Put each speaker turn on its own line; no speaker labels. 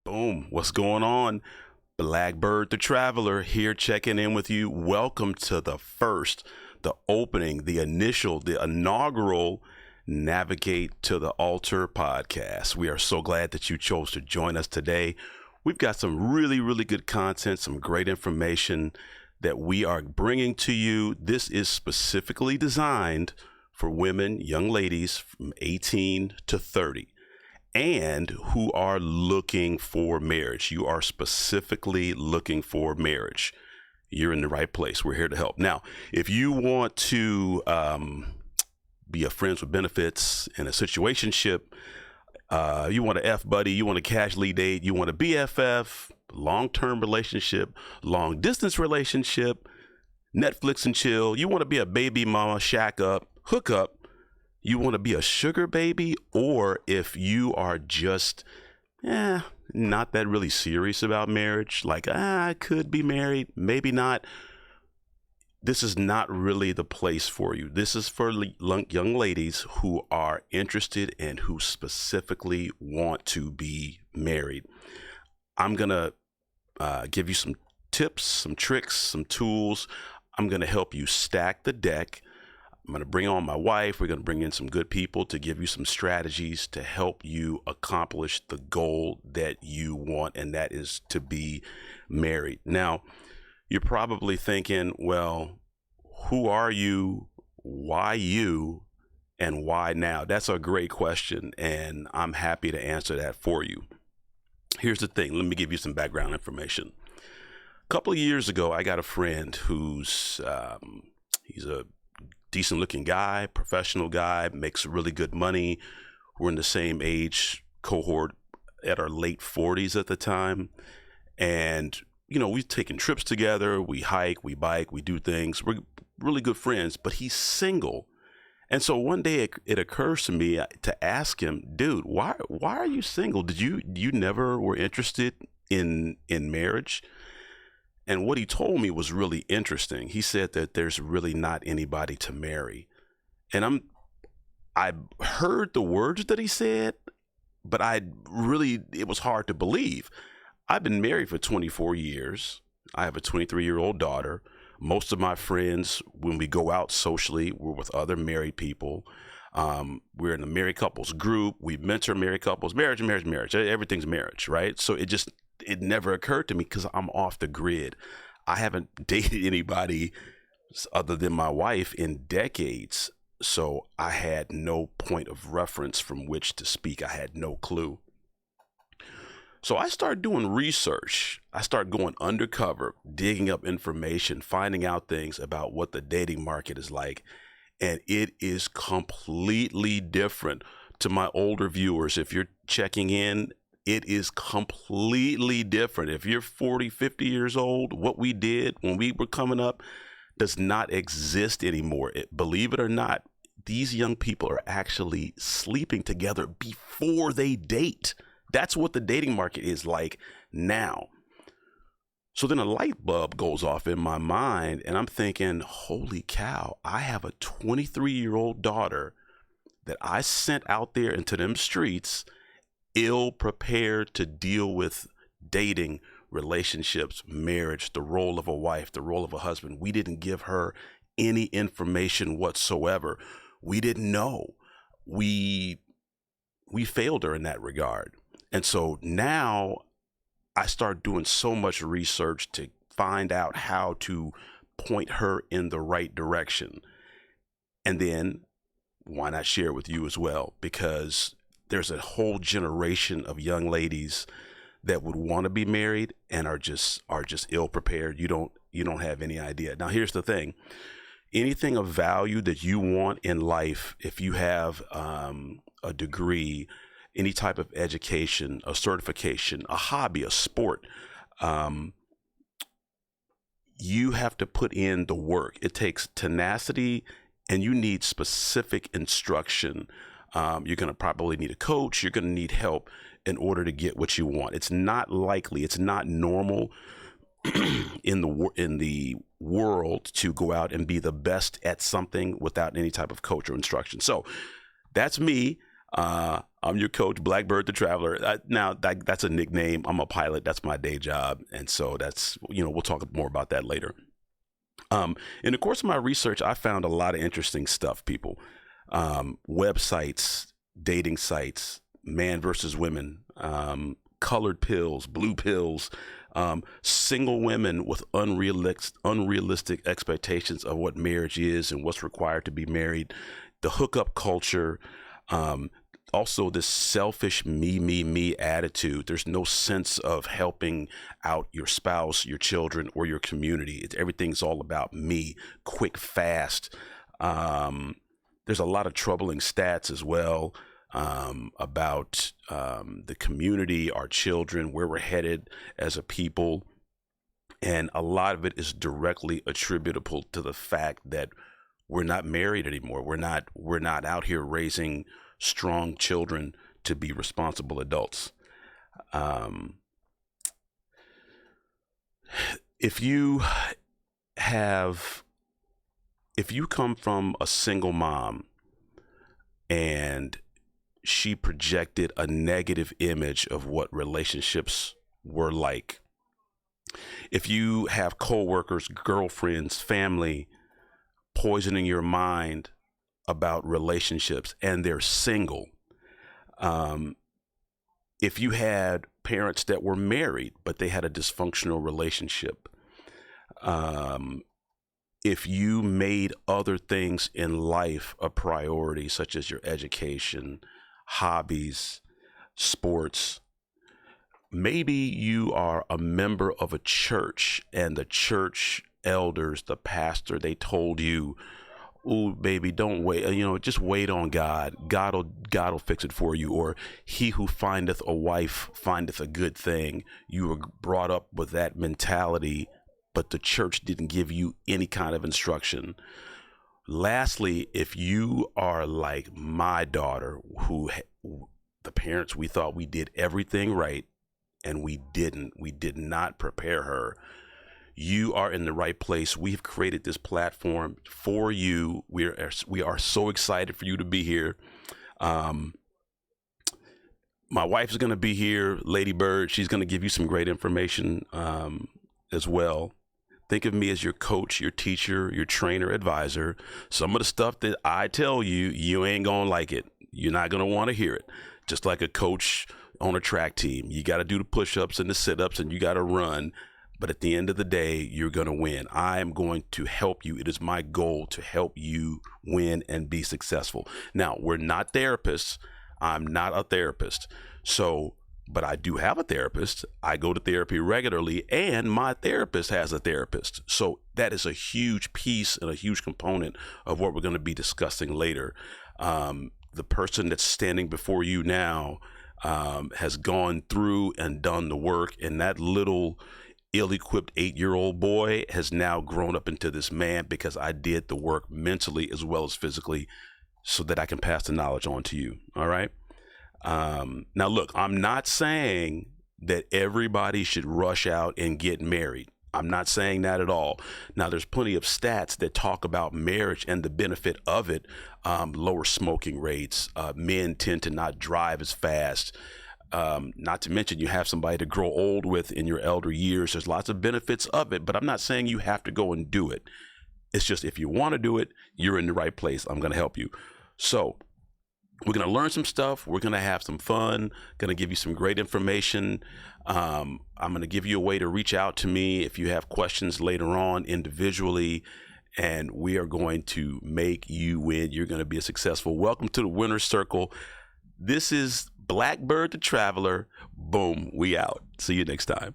Boom. What's going on? Blackbird the Traveler here checking in with you. Welcome to the opening, the initial, the inaugural Navigate to the Altar podcast. We are so glad that you chose to join us today. We've got some really, really good content, some great information that we are bringing to you. This is specifically designed for women, young ladies from 18 to 30. And who are looking for marriage. You are specifically looking for marriage. You're in the right place. We're here to help. Now, if you want to be a friends with benefits in a situationship, you want a F buddy, you want a casually date, you want a BFF, long-term relationship, long-distance relationship, Netflix and chill, you want to be a baby mama, shack up, hook up, you want to be a sugar baby, or if you are just not that really serious about marriage, like I could be married, maybe not. This is not really the place for you. This is for young ladies who are interested and who specifically want to be married. I'm going to give you some tips, some tricks, some tools. I'm going to help you stack the deck. I'm going to bring on my wife. We're going to bring in some good people to give you some strategies to help you accomplish the goal that you want, and that is to be married. Now, you're probably thinking, well, who are you? Why you? And why now? That's a great question, and I'm happy to answer that for you. Here's the thing. Let me give you some background information. A couple of years ago, I got a friend who's he's a decent looking guy, professional guy, makes really good money. We're in the same age cohort at our late 40s at the time. And, you know, we've taken trips together. We hike, we bike, we do things. We're really good friends, but he's single. And so one day it occurs to me to ask him, dude, why are you single? You never were interested in marriage? And what he told me was really interesting. He said that there's really not anybody to marry. And I heard the words that he said, but it was hard to believe. I've been married for 24 years. I have a 23-year-old daughter. Most of my friends, when we go out socially, we're with other married people. We're in a married couples group. We mentor married couples. Marriage. Everything's marriage, right? So it never occurred to me because I'm off the grid. I haven't dated anybody other than my wife in decades. So I had no point of reference from which to speak. I had no clue. So I started doing research. I started going undercover, digging up information, finding out things about what the dating market is like. And it is completely different. To my older viewers, if you're checking in, it is completely different. If you're 40, 50 years old, what we did when we were coming up does not exist anymore. Believe it or not, these young people are actually sleeping together before they date. That's what the dating market is like now. So then a light bulb goes off in my mind, and I'm thinking, holy cow, I have a 23-year-old daughter that I sent out there into them streets ill prepared to deal with dating, relationships, marriage, the role of a wife, the role of a husband. We didn't give her any information whatsoever. We didn't know. We failed her in that regard. And so now I start doing so much research to find out how to point her in the right direction. And then why not share with you as well? Because there's a whole generation of young ladies that would want to be married and are just ill prepared. You don't have any idea. Now, here's the thing. Anything of value that you want in life, if you have a degree, any type of education, a certification, a hobby, a sport, you have to put in the work. It takes tenacity, and you need specific instruction. You're going to probably need a coach. You're going to need help in order to get what you want. It's not likely. It's not normal in the world to go out and be the best at something without any type of coach or instruction. So that's me. I'm your coach, Blackbird the Traveler. Now, that's a nickname. I'm a pilot. That's my day job. And so that's, we'll talk more about that later. In the course of my research, I found a lot of interesting stuff, people. Websites, dating sites, man versus women, colored pills, blue pills, single women with unrealistic expectations of what marriage is and what's required to be married, the hookup culture, also this selfish me attitude. There's no sense of helping out your spouse, your children, or your community. Everything's all about me, quick, fast. There's a lot of troubling stats as well about the community, our children, where we're headed as a people. And a lot of it is directly attributable to the fact that we're not married anymore. We're not out here raising strong children to be responsible adults. If you come from a single mom and she projected a negative image of what relationships were like, if you have coworkers, girlfriends, family poisoning your mind about relationships and they're single, if you had parents that were married but they had a dysfunctional relationship, if you made other things in life a priority, such as your education, hobbies, sports, maybe you are a member of a church and the church elders, the pastor, they told you, "Ooh, baby, don't wait. Just wait on God. God will fix it for you." Or, "He who findeth a wife findeth a good thing." You were brought up with that mentality, but the church didn't give you any kind of instruction. Lastly, if you are like my daughter, who the parents, we thought we did everything right, and we didn't. We did not prepare her. You are in the right place. We've created this platform for you. We are so excited for you to be here. My wife is going to be here, Lady Bird. She's going to give you some great information as well. Think of me as your coach, your teacher, your trainer, advisor. Some of the stuff that I tell you, you ain't going to like it. You're not going to want to hear it. Just like a coach on a track team, you got to do the push-ups and the sit-ups and you got to run. But at the end of the day, you're going to win. I am going to help you. It is my goal to help you win and be successful. Now, we're not therapists. I'm not a therapist. But I do have a therapist. I go to therapy regularly, and my therapist has a therapist. So that is a huge piece and a huge component of what we're going to be discussing later. The person that's standing before you now has gone through and done the work, and that little ill-equipped 8-year-old boy has now grown up into this man because I did the work mentally as well as physically so that I can pass the knowledge on to you. All right. Now, look, I'm not saying that everybody should rush out and get married. I'm not saying that at all. Now, there's plenty of stats that talk about marriage and the benefit of it. Lower smoking rates. Men tend to not drive as fast. Not to mention you have somebody to grow old with in your elder years. There's lots of benefits of it, but I'm not saying you have to go and do it. It's just, if you want to do it, you're in the right place. I'm going to help you. So we're going to learn some stuff. We're going to have some fun, going to give you some great information. I'm going to give you a way to reach out to me if you have questions later on individually, and we are going to make you win. You're going to be a successful. Welcome to the Winner's Circle. This is Blackbird the Traveler. Boom, we out. See you next time.